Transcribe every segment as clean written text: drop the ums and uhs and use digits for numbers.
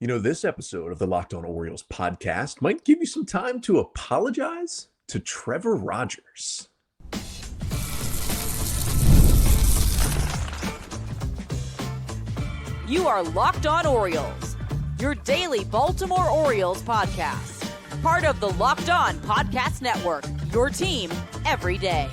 This episode of the Locked On Orioles podcast might give you some time to apologize to Trevor Rogers. You are Locked On Orioles, your daily Baltimore Orioles podcast. Part of the Locked On Podcast Network, your team every day.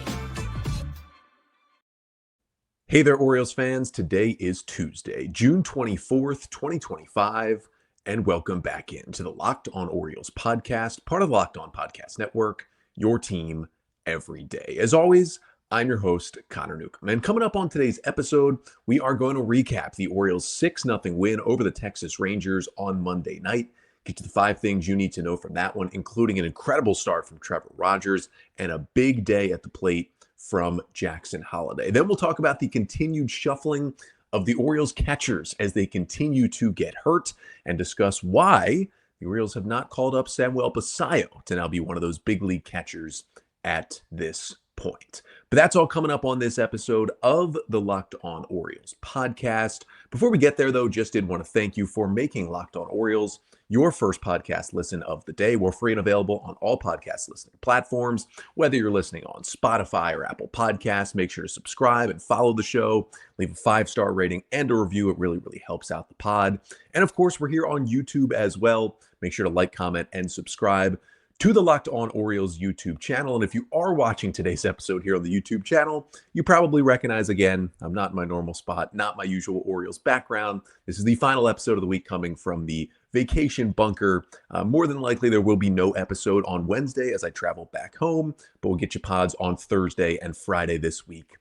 Hey there, Orioles fans. Today is Tuesday, June 24th, 2025, and welcome back into the Locked On Orioles podcast, part of the Locked On Podcast Network, your team every day. As always, I'm your host, Connor Newcomb. And coming up on today's episode, we are going to recap the Orioles' 6-0 win over the Texas Rangers on Monday night. Get to the 5 things you need to know from that one, including an incredible start from Trevor Rogers and a big day at the plate from Jackson Holliday. Then we'll talk about the continued shuffling of the Orioles catchers as they continue to get hurt and discuss why the Orioles have not called up Samuel Basallo to now be one of those big league catchers at this point. But that's all coming up on this episode of the Locked On Orioles podcast. Before we get there, though, just did want to thank you for making Locked On Orioles your first podcast listen of the day. We're free and available on all podcast listening platforms. Whether you're listening on Spotify or Apple Podcasts, make sure to subscribe and follow the show. Leave a 5-star rating and a review. It really, really helps out the pod. And of course, we're here on YouTube as well. Make sure to like, comment, and subscribe to the Locked On Orioles YouTube channel. And if you are watching today's episode here on the YouTube channel, you probably recognize, again, I'm not in my normal spot, not my usual Orioles background. This is the final episode of the week coming from the vacation bunker. More than likely, there will be no episode on Wednesday as I travel back home, but we'll get you pods on Thursday and Friday this week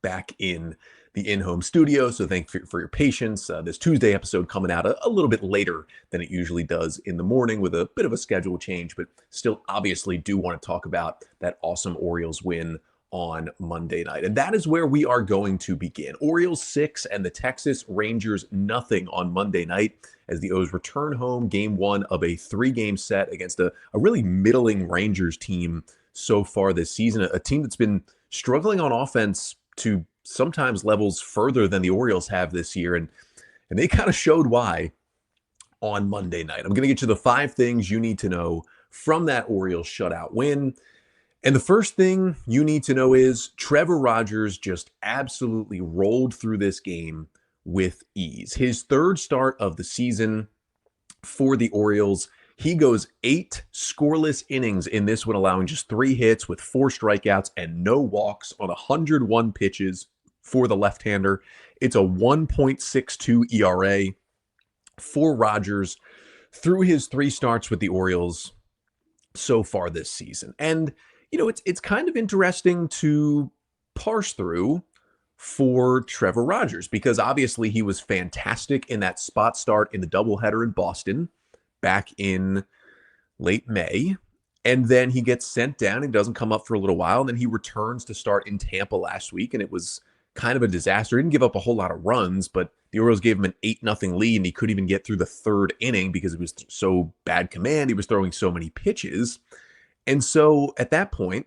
back in the in-home studio. So thank you for your patience. This Tuesday episode coming out a little bit later than it usually does in the morning with a bit of a schedule change, but still obviously do want to talk about that awesome Orioles win on Monday night. And that is where we are going to begin. Orioles 6 and the Texas Rangers nothing on Monday night as the O's return home game 1 of a 3-game set against a really middling Rangers team so far this season, a team that's been struggling on offense to sometimes levels further than the Orioles have this year. And they kind of showed why on Monday night. I'm going to get you the 5 things you need to know from that Orioles shutout win. And the first thing you need to know is Trevor Rogers just absolutely rolled through this game with ease. His 3rd start of the season for the Orioles. He goes 8 scoreless innings in this one, allowing just 3 hits with 4 strikeouts and no walks on 101 pitches for the left-hander. It's a 1.62 ERA for Rogers through his 3 starts with the Orioles so far this season. And, it's kind of interesting to parse through for Trevor Rogers because obviously he was fantastic in that spot start in the doubleheader in Boston back in late May. And then he gets sent down and doesn't come up for a little while. And then he returns to start in Tampa last week. And it was kind of a disaster. He didn't give up a whole lot of runs, but the Orioles gave him an 8-0 lead. And he couldn't even get through the 3rd inning because it was so bad command. He was throwing so many pitches. And so at that point,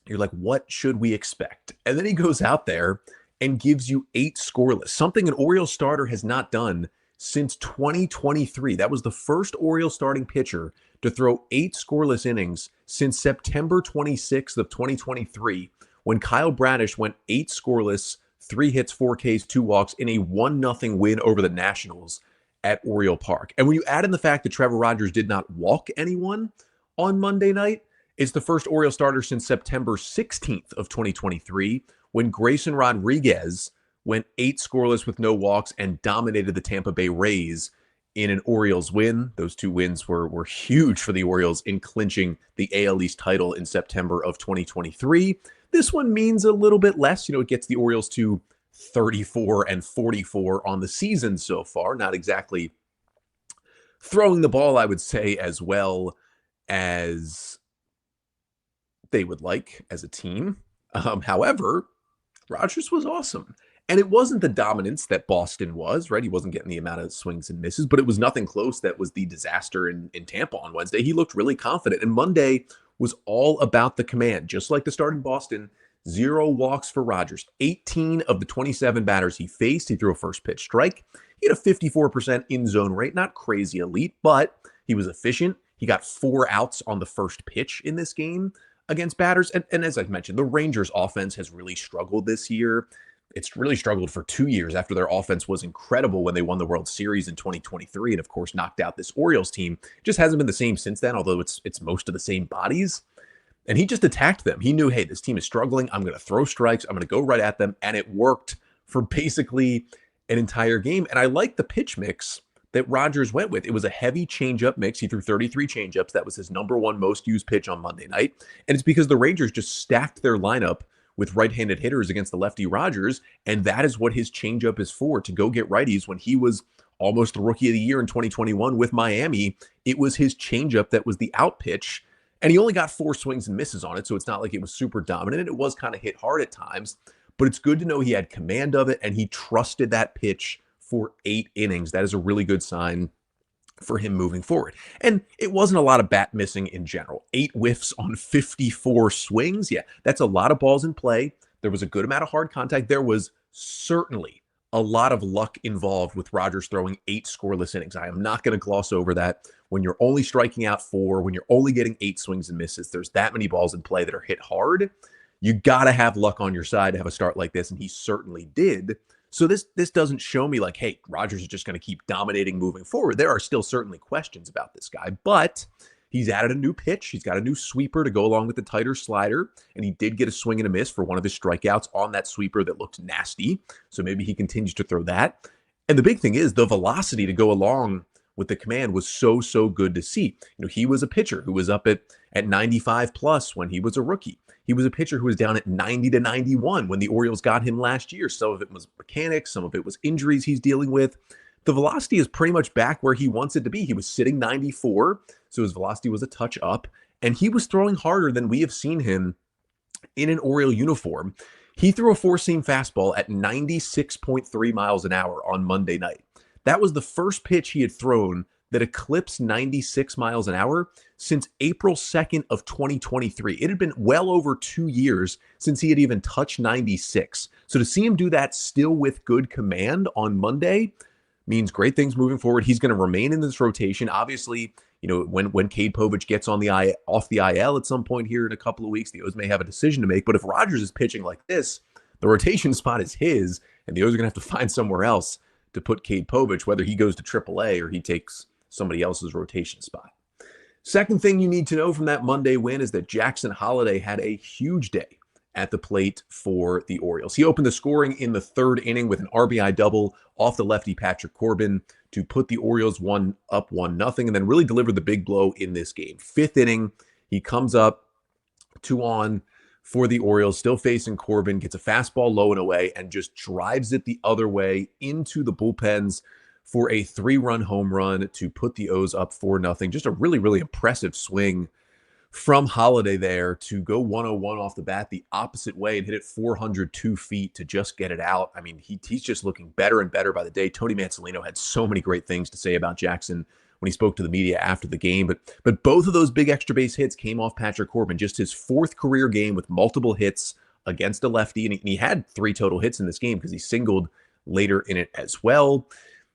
you're like, what should we expect? And then he goes out there and gives you 8 scoreless, something an Orioles starter has not done since 2023. That was the first Orioles starting pitcher to throw 8 scoreless innings since September 26th of 2023, when Kyle Bradish went 8 scoreless, 3 hits, 4 Ks, 2 walks in a 1-0 win over the Nationals at Oriole Park. And when you add in the fact that Trevor Rogers did not walk anyone on Monday night, it's the first Orioles starter since September 16th of 2023, when Grayson Rodriguez went 8 scoreless with no walks and dominated the Tampa Bay Rays in an Orioles win. Those 2 wins were huge for the Orioles in clinching the AL East title in September of 2023. This one means a little bit less. It gets the Orioles to 34-44 on the season so far. Not exactly throwing the ball, I would say, as well as they would like as a team. However, Rogers was awesome. And it wasn't the dominance that Boston was, right? He wasn't getting the amount of swings and misses, but it was nothing close that was the disaster in Tampa on Wednesday. He looked really confident. And Monday was all about the command. Just like the start in Boston, 0 walks for Rogers. 18 of the 27 batters he faced, he threw a first pitch strike. He had a 54% in-zone rate, not crazy elite, but he was efficient. He got 4 outs on the first pitch in this game against batters. And as I've mentioned, the Rangers offense has really struggled this year. It's really struggled for 2 years after their offense was incredible when they won the World Series in 2023 and, of course, knocked out this Orioles team. It just hasn't been the same since then, although it's most of the same bodies. And he just attacked them. He knew, hey, this team is struggling. I'm going to throw strikes. I'm going to go right at them. And it worked for basically an entire game. And I like the pitch mix that Rogers went with. It was a heavy changeup mix. He threw 33 changeups. That was his number 1 most used pitch on Monday night. And it's because the Rangers just stacked their lineup with right-handed hitters against the lefty Rogers, and that is what his changeup is for, to go get righties. When he was almost the Rookie of the Year in 2021 with Miami, it was his changeup that was the out pitch, and he only got 4 swings and misses on it, so it's not like it was super dominant. It was kind of hit hard at times, but it's good to know he had command of it, and he trusted that pitch for 8 innings. That is a really good sign for him moving forward. And it wasn't a lot of bat missing in general. 8 whiffs on 54 swings. Yeah, that's a lot of balls in play. There was a good amount of hard contact. There was certainly a lot of luck involved with Rogers throwing 8 scoreless innings. I am not going to gloss over that. When you're only striking out 4, when you're only getting 8 swings and misses, there's that many balls in play that are hit hard. You got to have luck on your side to have a start like this, and he certainly did. So this doesn't show me like, hey, Rogers is just going to keep dominating moving forward. There are still certainly questions about this guy, but he's added a new pitch. He's got a new sweeper to go along with the tighter slider, and he did get a swing and a miss for one of his strikeouts on that sweeper that looked nasty. So maybe he continues to throw that. And the big thing is the velocity to go along with the command was so good to see. You know, he was a pitcher who was up at 95 plus when he was a rookie. He was a pitcher who was down at 90 to 91 when the Orioles got him last year. Some of it was mechanics, some of it was injuries he's dealing with. The velocity is pretty much back where he wants it to be. He was sitting 94, so his velocity was a touch up, and he was throwing harder than we have seen him in an Oriole uniform. He threw a 4-seam fastball at 96.3 miles an hour on Monday night. That was the first pitch he had thrown that eclipsed 96 miles an hour since April 2nd of 2023. It had been well over 2 years since he had even touched 96. So to see him do that still with good command on Monday means great things moving forward. He's going to remain in this rotation. Obviously, you know, when Cade Povich gets on off the IL at some point here in a couple of weeks, the O's may have a decision to make. But if Rogers is pitching like this, the rotation spot is his, and the O's are going to have to find somewhere else to put Cade Povich, whether he goes to AAA or he takes somebody else's rotation spot. Second thing you need to know from that Monday win is that Jackson Holliday had a huge day at the plate for the Orioles. He opened the scoring in the 3rd inning with an RBI double off the lefty Patrick Corbin to put the Orioles up 1-0, and then really delivered the big blow in this game. 5th inning, he comes up 2 on for the Orioles, still facing Corbin, gets a fastball low and away, and just drives it the other way into the bullpens for a 3-run home run to put the O's up 4-0. Just a really impressive swing from Holliday there to go 101 off the bat the opposite way and hit it 402 feet to just get it out. I mean, he's just looking better and better by the day. Tony Mansolino had so many great things to say about Jackson when he spoke to the media after the game. But both of those big extra base hits came off Patrick Corbin, just his 4th career game with multiple hits against a lefty. And he had 3 total hits in this game because he singled later in it as well.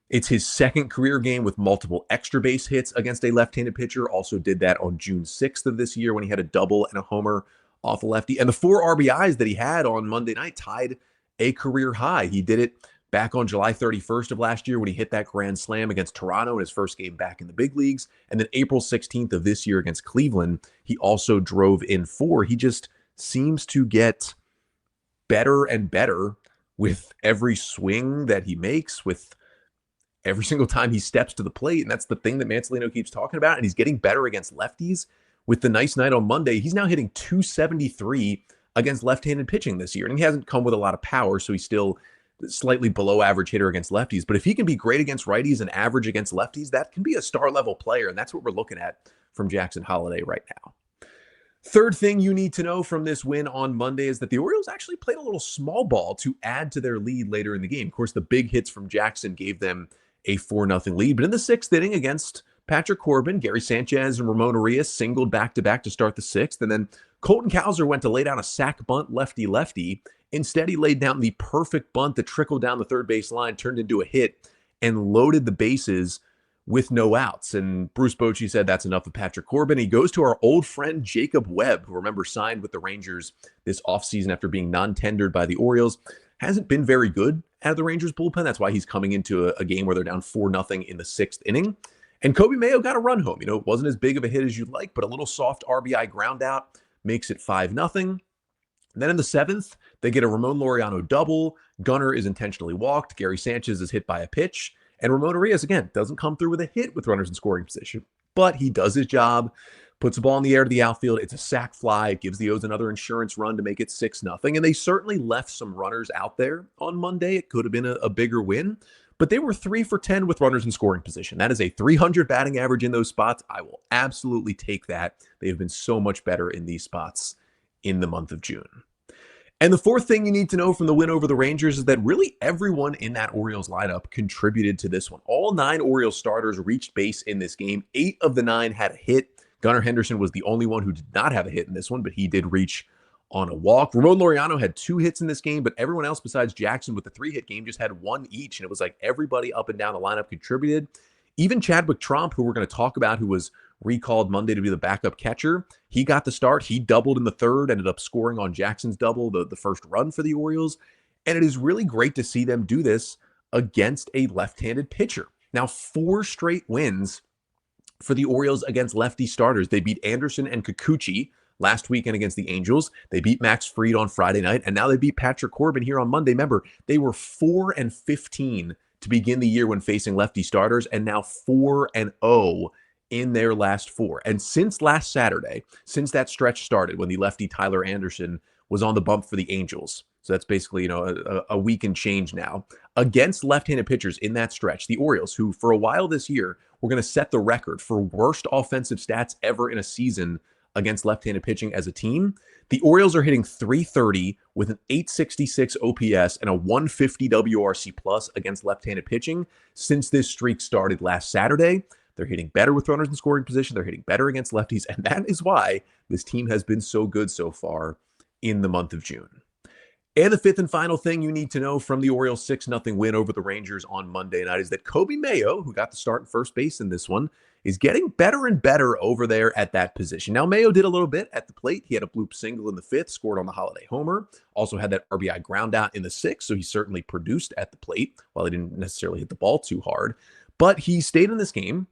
It's his 2nd career game with multiple extra base hits against a left-handed pitcher. Also did that on June 6th of this year when he had a double and a homer off a lefty. And the 4 RBIs that he had on Monday night tied a career high. He did it back on July 31st of last year when he hit that grand slam against Toronto in his first game back in the big leagues. And then April 16th of this year against Cleveland, he also drove in 4. He just seems to get better and better with every swing that he makes, with every single time he steps to the plate. And that's the thing that Mansolino keeps talking about. And he's getting better against lefties. With the nice night on Monday, he's now hitting 273 against left-handed pitching this year. And he hasn't come with a lot of power, so he's still slightly below average hitter against lefties. But if he can be great against righties and average against lefties, that can be a star-level player. And that's what we're looking at from Jackson Holliday right now. Third thing you need to know from this win on Monday is that the Orioles actually played a little small ball to add to their lead later in the game. Of course, the big hits from Jackson gave them a 4-0 lead. But in the 6th inning against Patrick Corbin, Gary Sanchez, and Ramon Urias singled back-to-back to start the sixth, and then Colton Cowser went to lay down a sac bunt lefty-lefty. Instead, he laid down the perfect bunt that trickled down the third base line, turned into a hit, and loaded the bases with no outs. And Bruce Bochy said that's enough of Patrick Corbin. He goes to our old friend Jacob Webb, who, remember, signed with the Rangers this offseason after being non-tendered by the Orioles. Hasn't been very good out of the Rangers bullpen. That's why he's coming into a game where they're down 4-0 in the sixth inning. And Coby Mayo got a run home. It wasn't as big of a hit as you'd like, but a little soft RBI ground out makes it 5-0. Then in the seventh, they get a Ramon Laureano double. Gunnar is intentionally walked. Gary Sanchez is hit by a pitch. And Ramon Urias, again, doesn't come through with a hit with runners in scoring position. But he does his job, puts the ball in the air to the outfield. It's a sac fly. It gives the O's another insurance run to make it 6-0. And they certainly left some runners out there on Monday. It could have been a bigger win. But they were 3 for 10 with runners in scoring position. That is a 300 batting average in those spots. I will absolutely take that. They have been so much better in these spots in the month of June. And the fourth thing you need to know from the win over the Rangers is that really everyone in that Orioles lineup contributed to this one. All 9 Orioles starters reached base in this game. 8 of the 9 had a hit. Gunnar Henderson was the only one who did not have a hit in this one, but he did reach on a walk. Ramon Laureano had 2 hits in this game, but everyone else besides Jackson with the 3-hit game just had 1 each. And it was like everybody up and down the lineup contributed. Even Chadwick Tromp, who we're going to talk about, who was recalled Monday to be the backup catcher, he got the start. He doubled in the third, ended up scoring on Jackson's double, the first run for the Orioles. And it is really great to see them do this against a left-handed pitcher. Now, 4 straight wins for the Orioles against lefty starters. They beat Anderson and Kikuchi last weekend against the Angels. They beat Max Fried on Friday night, and now they beat Patrick Corbin here on Monday. Remember, they were 4-15 to begin the year when facing lefty starters, and now 4-0 in their last 4. And since last Saturday, since that stretch started when the lefty Tyler Anderson was on the bump for the Angels, so that's basically, a week and change now, against left-handed pitchers in that stretch, the Orioles, who for a while this year were going to set the record for worst offensive stats ever in a season against left-handed pitching as a team, the Orioles are hitting .330 with an .866 OPS and a .150 WRC plus against left-handed pitching since this streak started last Saturday. They're hitting better with runners in scoring position. They're hitting better against lefties, and that is why this team has been so good so far in the month of June. And the fifth and final thing you need to know from the Orioles' 6-0 win over the Rangers on Monday night is that Coby Mayo, who got the start at first base in this one, is getting better and better over there at that position. Now, Mayo did a little bit at the plate. He had a bloop single in the 5th, scored on the Holliday homer, also had that RBI ground out in the 6th, so he certainly produced at the plate while he didn't necessarily hit the ball too hard. But he stayed in this game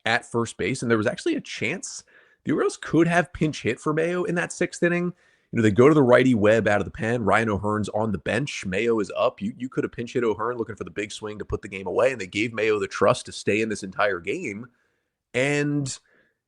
at first base, and there was actually a chance the Orioles could have pinch hit for Mayo in that 6th inning. They go to the righty Webb out of the pen. Ryan O'Hearn's on the bench. Mayo is up. You could have pinch hit O'Hearn looking for the big swing to put the game away, and they gave Mayo the trust to stay in this entire game. And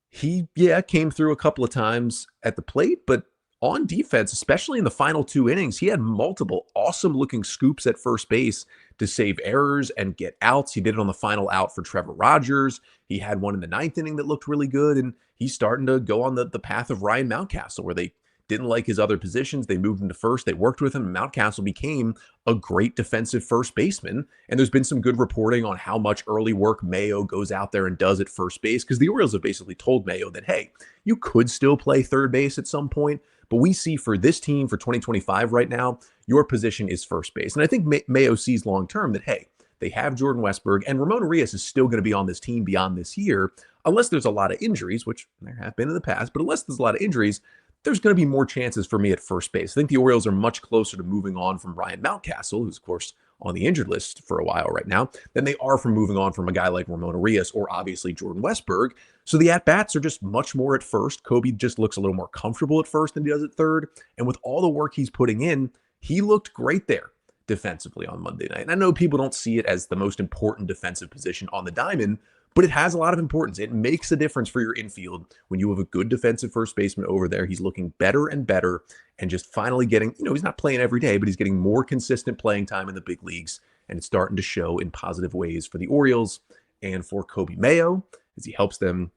he, came through a couple of times at the plate, but on defense, especially in the final 2 innings, he had multiple awesome-looking scoops at first base to save errors and get outs. He did it on the final out for Trevor Rogers. He had one in the 9th inning that looked really good, and he's starting to go on the path of Ryan Mountcastle, where they didn't like his other positions. They moved him to first. They worked with him. And Mountcastle became a great defensive first baseman. And there's been some good reporting on how much early work Mayo goes out there and does at first base, because the Orioles have basically told Mayo that, hey, you could still play third base at some point, but we see for this team for 2025 right now, your position is first base. And I think Mayo sees long-term that, hey, they have Jordan Westburg, and Ramon Urias is still going to be on this team beyond this year, unless there's a lot of injuries, which there have been in the past, but unless there's a lot of injuries, there's going to be more chances for me at first base. I think the Orioles are much closer to moving on from Ryan Mountcastle, who's, of course, on the injured list for a while right now, than they are from moving on from a guy like Ramon Urias or obviously Jordan Westburg. So the at-bats are just much more at first. Coby just looks a little more comfortable at first than he does at third. And with all the work he's putting in, he looked great there defensively on Monday night. And I know people don't see it as the most important defensive position on the diamond, but it has a lot of importance. It makes a difference for your infield when you have a good defensive first baseman over there. He's looking better and better and just finally getting, he's not playing every day, but he's getting more consistent playing time in the big leagues, and it's starting to show in positive ways for the Orioles and for Coby Mayo as he helps them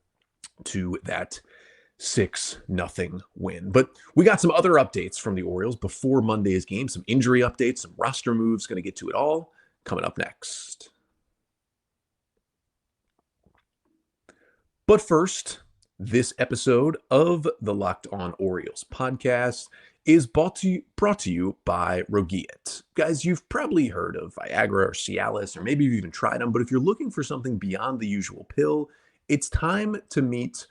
to that 6-0 win. But we got some other updates from the Orioles before Monday's game, some injury updates, some roster moves, going to get to it all coming up next. But first, this episode of the Locked On Orioles podcast is brought to you by Rogiet. Guys, you've probably heard of Viagra or Cialis, or maybe you've even tried them, but if you're looking for something beyond the usual pill, it's time to meet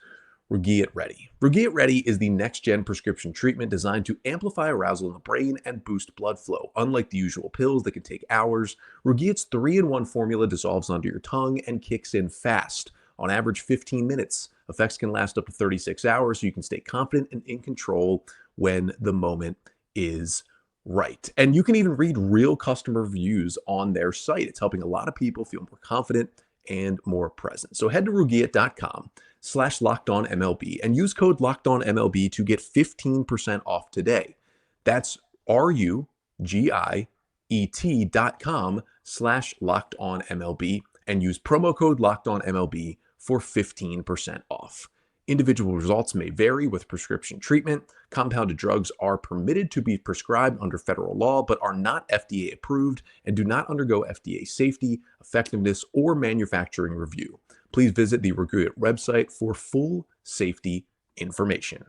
Rogiet Ready. Rogiet Ready is the next-gen prescription treatment designed to amplify arousal in the brain and boost blood flow. Unlike the usual pills that can take hours, Rogiet's 3-in-1 formula dissolves onto your tongue and kicks in fast, on average 15 minutes. Effects can last up to 36 hours, so you can stay confident and in control when the moment is right. And you can even read real customer reviews on their site. It's helping a lot of people feel more confident and more present. So head to Rogiet.com/LockedOnMLB and use code LockedOnMLB to get 15% off today. That's RUGIET.com/LockedOnMLB and use promo code LockedOnMLB for 15% off. Individual results may vary with prescription treatment. Compounded drugs are permitted to be prescribed under federal law, but are not FDA approved and do not undergo FDA safety, effectiveness, or manufacturing review. Please visit the Rogiet website for full safety information.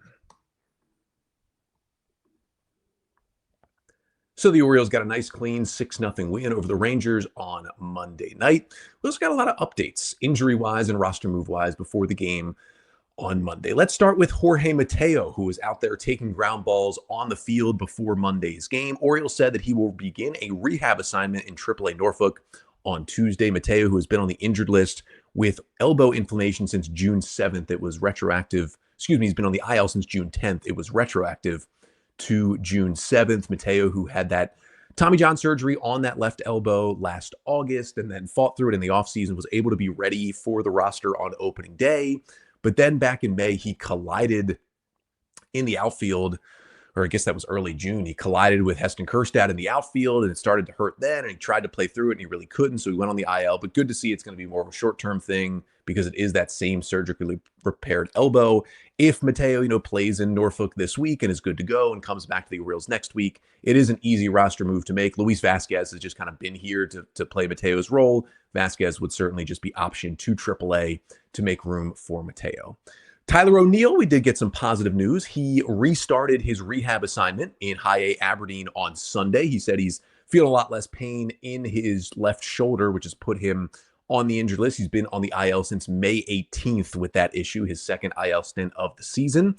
So the Orioles got a nice clean 6-0 win over the Rangers on Monday night. We also got a lot of updates, injury-wise and roster move-wise, before the game on Monday. Let's start with Jorge Mateo, who was out there taking ground balls on the field before Monday's game. Orioles said that he will begin a rehab assignment in AAA Norfolk on Tuesday. Mateo, who has been on the injured list with elbow inflammation since June 7th. It was retroactive. He's been on the IL since June 10th. It was retroactive to June 7th. Mateo, who had that Tommy John surgery on that left elbow last August and then fought through it in the offseason, was able to be ready for the roster on opening day. But then back in May, he collided in the outfield, or I guess that was early June. He collided with Heston Kjerstad in the outfield, and it started to hurt then, and he tried to play through it, and he really couldn't, so he went on the IL. But good to see it's going to be more of a short-term thing because it is that same surgically repaired elbow. If Mateo, plays in Norfolk this week and is good to go and comes back to the Orioles next week, it is an easy roster move to make. Luis Vazquez has just kind of been here to play Mateo's role. Vazquez would certainly just be optioned to AAA to make room for Mateo. Tyler O'Neill, we did get some positive news. He restarted his rehab assignment in High A Aberdeen on Sunday. He said he's feeling a lot less pain in his left shoulder, which has put him on the injured list. He's been on the IL since May 18th with that issue, his second IL stint of the season.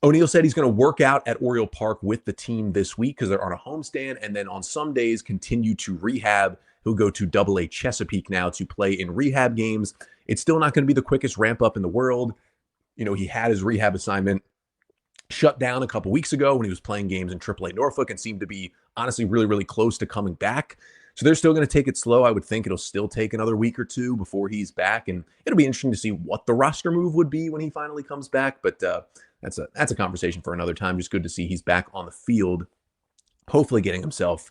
O'Neill said he's going to work out at Oriole Park with the team this week because they're on a homestand, and then on some days continue to rehab. He'll go to AA Chesapeake now to play in rehab games. It's still not going to be the quickest ramp up in the world. He had his rehab assignment shut down a couple weeks ago when he was playing games in AAA Norfolk and seemed to be honestly really, really close to coming back. So they're still going to take it slow. I would think it'll still take another week or two before he's back, and it'll be interesting to see what the roster move would be when he finally comes back. But that's a conversation for another time. Just good to see he's back on the field, hopefully getting himself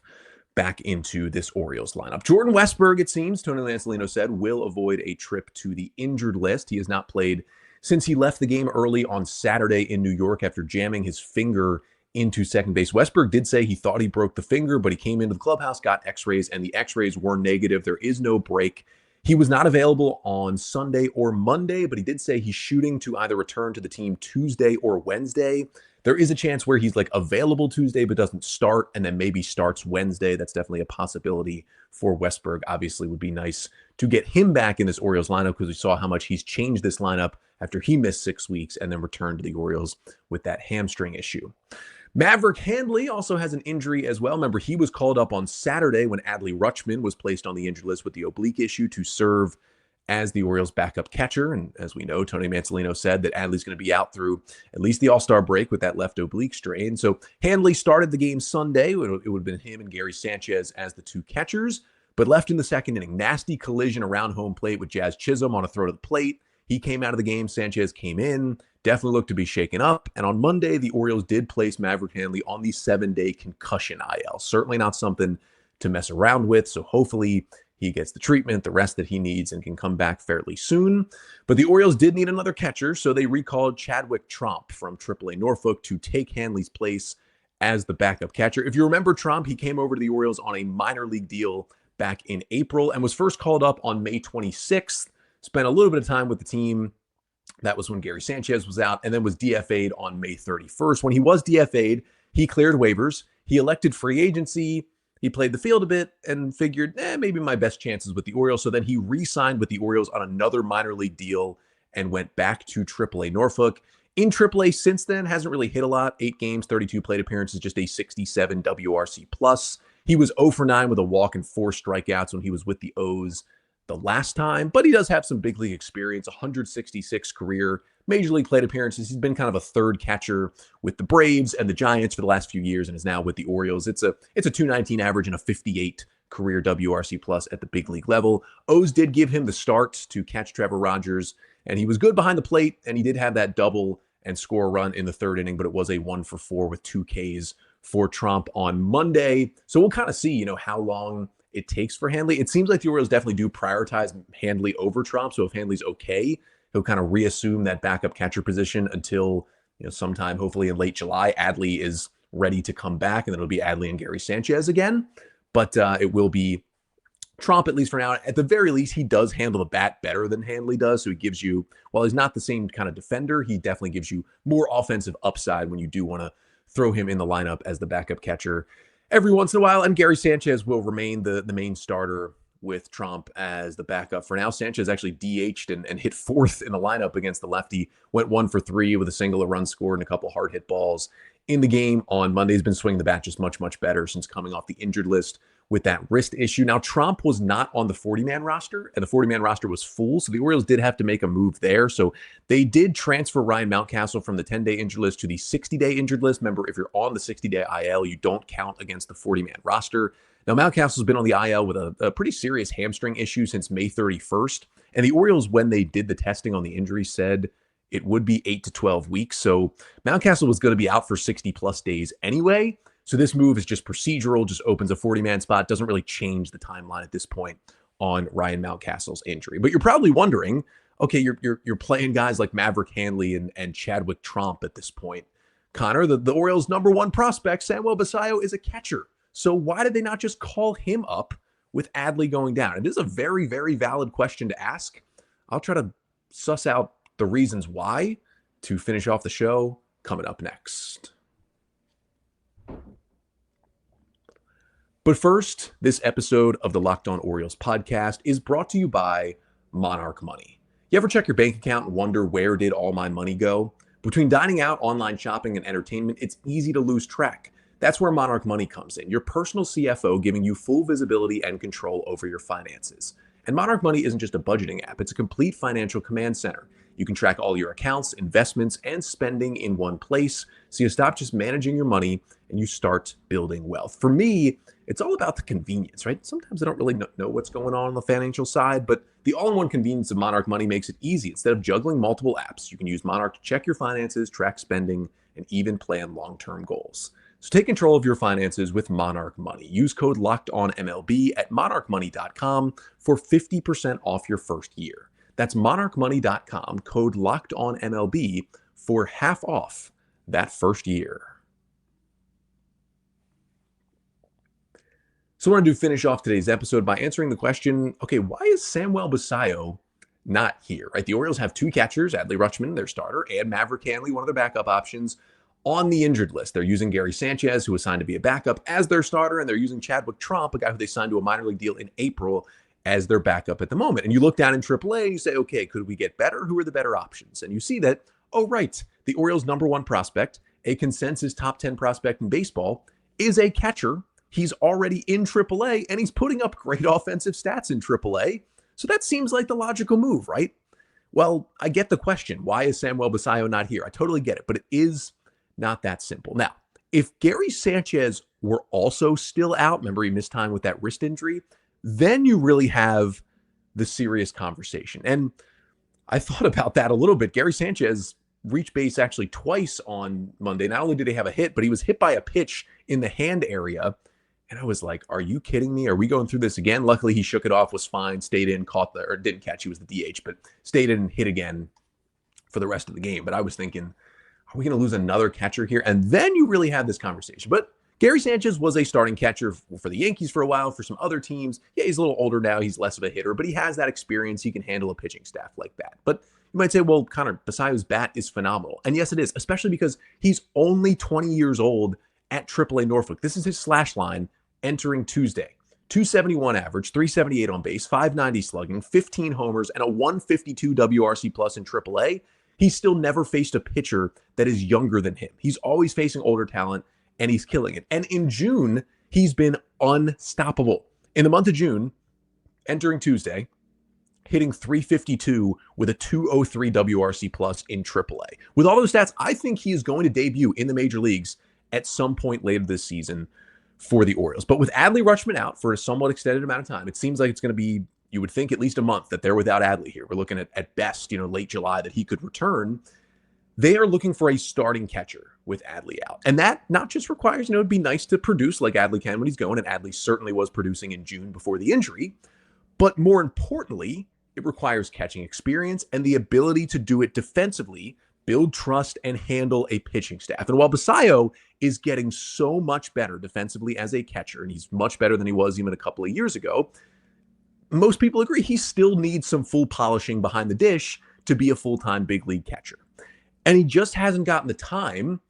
back into this Orioles lineup. Jordan Westburg, it seems, Tony Lancelino said, will avoid a trip to the injured list. He has not played since he left the game early on Saturday in New York after jamming his finger into second base. Westburg did say he thought he broke the finger, but he came into the clubhouse, got x-rays, and the x-rays were negative. There is no break. He was not available on Sunday or Monday, but he did say he's shooting to either return to the team Tuesday or Wednesday. There is a chance where he's available Tuesday but doesn't start, and then maybe starts Wednesday. That's definitely a possibility for Westburg. Obviously, would be nice to get him back in this Orioles lineup because we saw how much he's changed this lineup after he missed 6 weeks and then returned to the Orioles with that hamstring issue. Maverick Handley also has an injury as well. Remember, he was called up on Saturday when Adley Rutschman was placed on the injured list with the oblique issue to serve as the Orioles' backup catcher. And as we know, Tony Mansolino said that Adley's going to be out through at least the All-Star break with that left oblique strain. So Handley started the game Sunday. It would have been him and Gary Sanchez as the two catchers, but left in the second inning. Nasty collision around home plate with Jazz Chisholm on a throw to the plate. He came out of the game. Sanchez came in. Definitely looked to be shaken up. And on Monday, the Orioles did place Maverick Handley on the 7-day concussion IL. Certainly not something to mess around with. So hopefully he gets the treatment, the rest that he needs, and can come back fairly soon. But the Orioles did need another catcher, so they recalled Chadwick Tromp from AAA Norfolk to take Handley's place as the backup catcher. If you remember Tromp, he came over to the Orioles on a minor league deal back in April and was first called up on May 26th. Spent a little bit of time with the team That was when Gary Sanchez was out and then was DFA'd on May 31st. When he was DFA'd, he cleared waivers. He elected free agency. He played the field a bit and figured, maybe my best chances with the Orioles. So then he re-signed with the Orioles on another minor league deal and went back to AAA Norfolk. In AAA since then, hasn't really hit a lot. 8 games, 32 plate appearances, just a 67 WRC plus. He was 0 for 9 with a walk and 4 strikeouts when he was with the O's the last time, but he does have some big league experience, 166 career major league plate appearances. He's been kind of a third catcher with the Braves and the Giants for the last few years and is now with the Orioles. It's a 219 average and a 58 career WRC plus at the big league level. O's did give him the start to catch Trevor Rogers, and he was good behind the plate, and he did have that double and score a run in the third inning, but it was a 1 for 4 with 2 Ks for Trump on Monday. So we'll kind of see, how long it takes for Handley. It seems like the Orioles definitely do prioritize Handley over Trump. So if Handley's okay, he'll kind of reassume that backup catcher position until, sometime hopefully in late July, Adley is ready to come back, and then it'll be Adley and Gary Sanchez again. But it will be Trump, at least for now. At the very least, he does handle the bat better than Handley does. So he gives you, while he's not the same kind of defender, he definitely gives you more offensive upside when you do want to throw him in the lineup as the backup catcher every once in a while. And Gary Sanchez will remain the main starter with Trump as the backup for now. Sanchez actually DH'd and hit 4th in the lineup against the lefty, went 1 for 3 with a single, a run scored, and a couple hard hit balls in the game on Monday. He's been swinging the bat just much, much better since coming off the injured list with that wrist issue. Now, Trump was not on the 40-man roster, and the 40-man roster was full, so the Orioles did have to make a move there. So they did transfer Ryan Mountcastle from the 10-day injured list to the 60-day injured list. Remember, if you're on the 60-day IL, you don't count against the 40-man roster. Now, Mountcastle's been on the IL with a pretty serious hamstring issue since May 31st, and the Orioles, when they did the testing on the injury, said it would be 8 to 12 weeks. So Mountcastle was going to be out for 60-plus days anyway. So this move is just procedural, just opens a 40-man spot, doesn't really change the timeline at this point on Ryan Mountcastle's injury. But you're probably wondering, okay, you're playing guys like Maverick Handley and Chadwick Tromp at this point. Connor, the Orioles' number 1 prospect, Samuel Basallo, is a catcher. So why did they not just call him up with Adley going down? It is a very, very valid question to ask. I'll try to suss out the reasons why to finish off the show coming up next. But first, this episode of the Locked On Orioles podcast is brought to you by Monarch Money. You ever check your bank account and wonder, where did all my money go? Between dining out, online shopping, and entertainment, it's easy to lose track. That's where Monarch Money comes in, your personal CFO giving you full visibility and control over your finances. And Monarch Money isn't just a budgeting app, it's a complete financial command center. You can track all your accounts, investments, and spending in one place, so you stop just managing your money and you start building wealth. For me, it's all about the convenience, right? Sometimes I don't really know what's going on the financial side, but the all-in-one convenience of Monarch Money makes it easy. Instead of juggling multiple apps, you can use Monarch to check your finances, track spending, and even plan long-term goals. So take control of your finances with Monarch Money. Use code LOCKEDONMLB at monarchmoney.com for 50% off your first year. That's monarchmoney.com, code LOCKEDONMLB for half off that first year. So we're going to finish off today's episode by answering the question, okay, why is Samuel Basallo not here, right? The Orioles have 2 catchers, Adley Rutschman, their starter, and Maverick Handley, one of their backup options, on the injured list. They're using Gary Sanchez, who was signed to be a backup, as their starter, and they're using Chadwick Tromp, a guy who they signed to a minor league deal in April, as their backup at the moment. And you look down in AAA and you say, okay, could we get better? Who are the better options? And you see that, oh, right, the Orioles' number 1 prospect, a consensus top 10 prospect in baseball, is a catcher. He's already in AAA, and he's putting up great offensive stats in AAA. So that seems like the logical move, right? Well, I get the question. Why is Samuel Basallo not here? I totally get it, but it is not that simple. Now, if Gary Sanchez were also still out, remember he missed time with that wrist injury, then you really have the serious conversation. And I thought about that a little bit. Gary Sanchez reached base actually twice on Monday. Not only did he have a hit, but he was hit by a pitch in the hand area. And I was like, are you kidding me? Are we going through this again? Luckily, he shook it off, was fine, stayed in, or didn't catch. He was the DH, but stayed in and hit again for the rest of the game. But I was thinking, are we going to lose another catcher here? And then you really have this conversation. But Gary Sanchez was a starting catcher for the Yankees for a while, for some other teams. Yeah, he's a little older now. He's less of a hitter, but he has that experience. He can handle a pitching staff like that. But you might say, well, Connor, Basallo's bat is phenomenal. And yes, it is, especially because he's only 20 years old at AAA Norfolk. This is his slash line entering Tuesday. 271 average, 378 on base, 590 slugging, 15 homers, and a 152 WRC plus in AAA. He's still never faced a pitcher that is younger than him. He's always facing older talent, and he's killing it. And in June, he's been unstoppable. In the month of June, entering Tuesday, hitting 352 with a 203 WRC plus in AAA. With all those stats, I think he is going to debut in the major leagues at some point later this season for the Orioles. But with Adley Rutschman out for a somewhat extended amount of time, it seems like it's going to be, you would think, at least a month that they're without Adley here. We're looking at best, late July that he could return. They are looking for a starting catcher with Adley out. And that not just requires, it'd be nice to produce like Adley can when he's going, and Adley certainly was producing in June before the injury. But more importantly, it requires catching experience and the ability to do it defensively, build trust, and handle a pitching staff. And while Basallo is getting so much better defensively as a catcher, and he's much better than he was even a couple of years ago, most people agree he still needs some full polishing behind the dish to be a full-time big league catcher. And he just hasn't gotten the time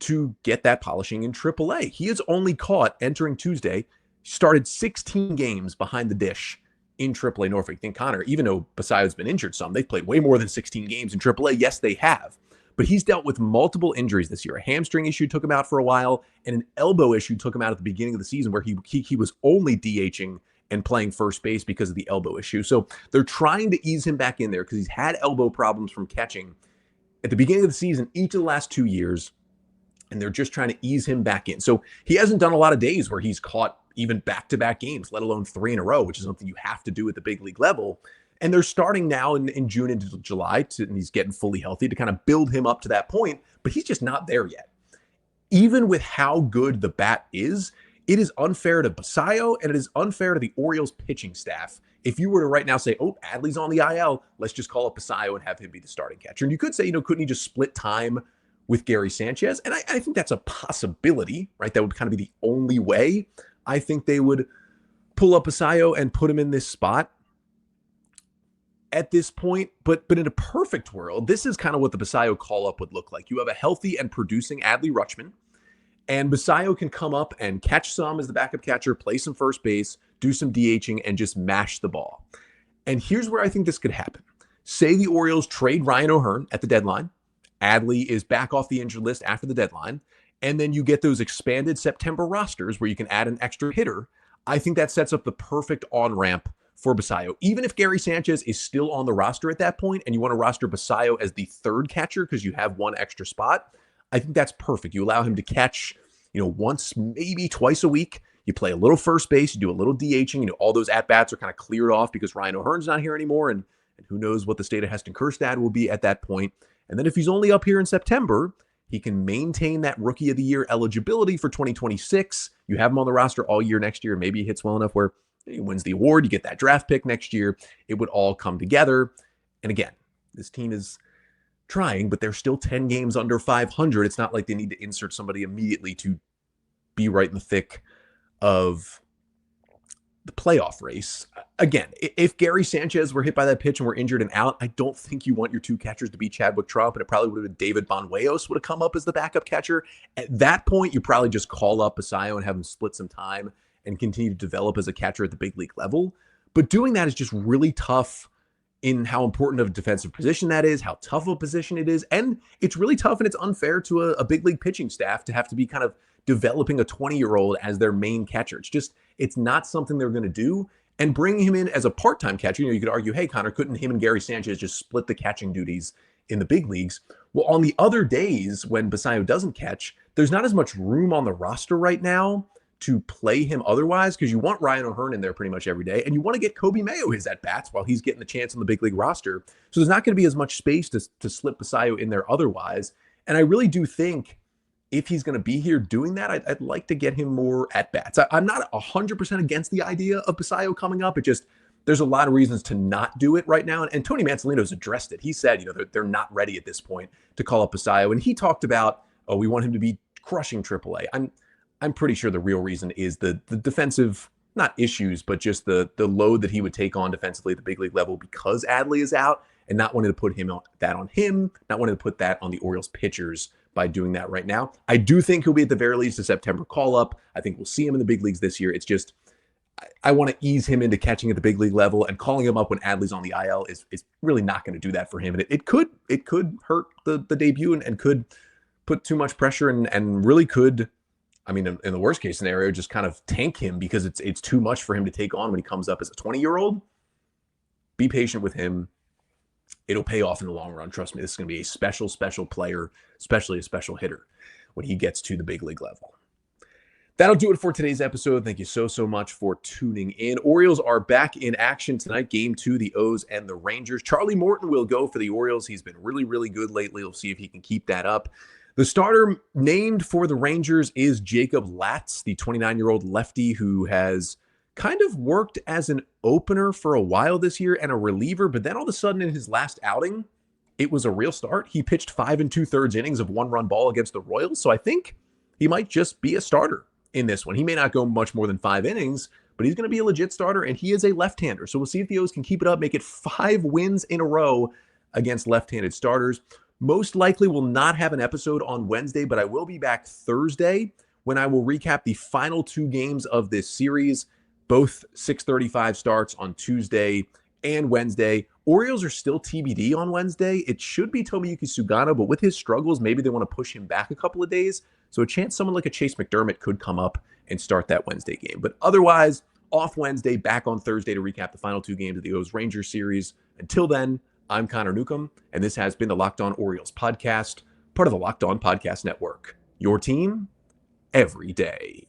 to get that polishing in AAA. He has only caught, entering Tuesday, started 16 games behind the dish in AAA Norfolk. I think, Connor, even though Basallo's been injured some, they've played way more than 16 games in AAA. Yes, they have. But he's dealt with multiple injuries this year. A hamstring issue took him out for a while, and an elbow issue took him out at the beginning of the season where he was only DHing and playing first base because of the elbow issue. So they're trying to ease him back in there because he's had elbow problems from catching at the beginning of the season each of the last 2 years, and they're just trying to ease him back in. So he hasn't done a lot of days where he's caught even back-to-back games, let alone 3 in a row, which is something you have to do at the big league level. And they're starting now in June into July, and he's getting fully healthy to kind of build him up to that point, but he's just not there yet. Even with how good the bat is, it is unfair to Basallo, and it is unfair to the Orioles pitching staff if you were to right now say, oh, Adley's on the IL, let's just call up Basallo and have him be the starting catcher. And you could say, couldn't he just split time with Gary Sanchez? And I think that's a possibility, right? That would kind of be the only way I think they would pull up Basallo and put him in this spot at this point. But in a perfect world, this is kind of what the Basallo call-up would look like. You have a healthy and producing Adley Rutschman, and Basallo can come up and catch some as the backup catcher, play some first base, do some DHing, and just mash the ball. And here's where I think this could happen. Say the Orioles trade Ryan O'Hearn at the deadline. Adley is back off the injured list after the deadline. And then you get those expanded September rosters where you can add an extra hitter. I think that sets up the perfect on-ramp for Basallo. Even if Gary Sanchez is still on the roster at that point and you want to roster Basallo as the third catcher because you have one extra spot, I think that's perfect. You allow him to catch, once, maybe twice a week. You play a little first base, you do a little DHing, all those at-bats are kind of cleared off because Ryan O'Hearn's not here anymore, and who knows what the state of Heston-Kjerstad will be at that point. And then if he's only up here in September, he can maintain that Rookie of the Year eligibility for 2026. You have him on the roster all year next year. Maybe he hits well enough where he wins the award, you get that draft pick next year. It would all come together. And again, this team is trying, but they're still 10 games under 500. It's not like they need to insert somebody immediately to be right in the thick of the playoff race. Again, if Gary Sanchez were hit by that pitch and were injured and out, I don't think you want your two catchers to be Chadwick Trump, and it probably would have been David Bonwayos would have come up as the backup catcher. At that point, you probably just call up Basallo and have him split some time and continue to develop as a catcher at the big league level. But doing that is just really tough in how important of a defensive position that is, how tough of a position it is. And it's really tough and it's unfair to a big league pitching staff to have to be kind of developing a 20-year-old as their main catcher. It's not something they're going to do. And bringing him in as a part-time catcher, you could argue, hey, Connor, couldn't him and Gary Sanchez just split the catching duties in the big leagues? Well, on the other days when Basallo doesn't catch, there's not as much room on the roster right now to play him otherwise, because you want Ryan O'Hearn in there pretty much every day, and you want to get Coby Mayo his at-bats while he's getting the chance on the big league roster. So there's not going to be as much space to slip Basallo in there otherwise. And I really do think if he's going to be here doing that, I'd like to get him more at-bats. I'm not 100% against the idea of Basallo coming up. There's a lot of reasons to not do it right now. And Tony Mansolino's addressed it. He said, they're not ready at this point to call up Basallo. And he talked about, we want him to be crushing AAA. I'm pretty sure the real reason is the defensive, not issues, but just the load that he would take on defensively at the big league level because Adley is out, and not wanting to put that on him, not wanting to put that on the Orioles pitchers by doing that right now. I do think he'll be at the very least a September call up. I think we'll see him in the big leagues this year. It's just I want to ease him into catching at the big league level, and calling him up when Adley's on the IL is really not going to do that for him. And it could hurt the debut and could put too much pressure and really could, I mean, in the worst case scenario, just kind of tank him because it's too much for him to take on when he comes up as a 20-year-old. Be patient with him. It'll pay off in the long run. Trust me, this is going to be a special, special player, especially a special hitter when he gets to the big league level. That'll do it for today's episode. Thank you so much for tuning in. Orioles are back in action tonight. Game 2, the O's and the Rangers. Charlie Morton will go for the Orioles. He's been really, really good lately. We'll see if he can keep that up. The starter named for the Rangers is Jacob Latz, the 29-year-old lefty who has kind of worked as an opener for a while this year and a reliever, but then all of a sudden in his last outing, it was a real start. He pitched 5 2/3 innings of one-run ball against the Royals, so I think he might just be a starter in this one. He may not go much more than 5 innings, but he's going to be a legit starter, and he is a left-hander. So we'll see if the O's can keep it up, make it 5 wins in a row against left-handed starters. Most likely will not have an episode on Wednesday, but I will be back Thursday when I will recap the final 2 games of this series, both 6:35 starts on Tuesday and Wednesday. Orioles are still TBD on Wednesday. It should be Tomoyuki Sugano, but with his struggles, maybe they want to push him back a couple of days. So a chance someone like a Chase McDermott could come up and start that Wednesday game. But otherwise, off Wednesday, back on Thursday to recap the final 2 games of the O's-Rangers series. Until then, I'm Connor Newcomb, and this has been the Locked On Orioles podcast, part of the Locked On Podcast Network. Your team every day.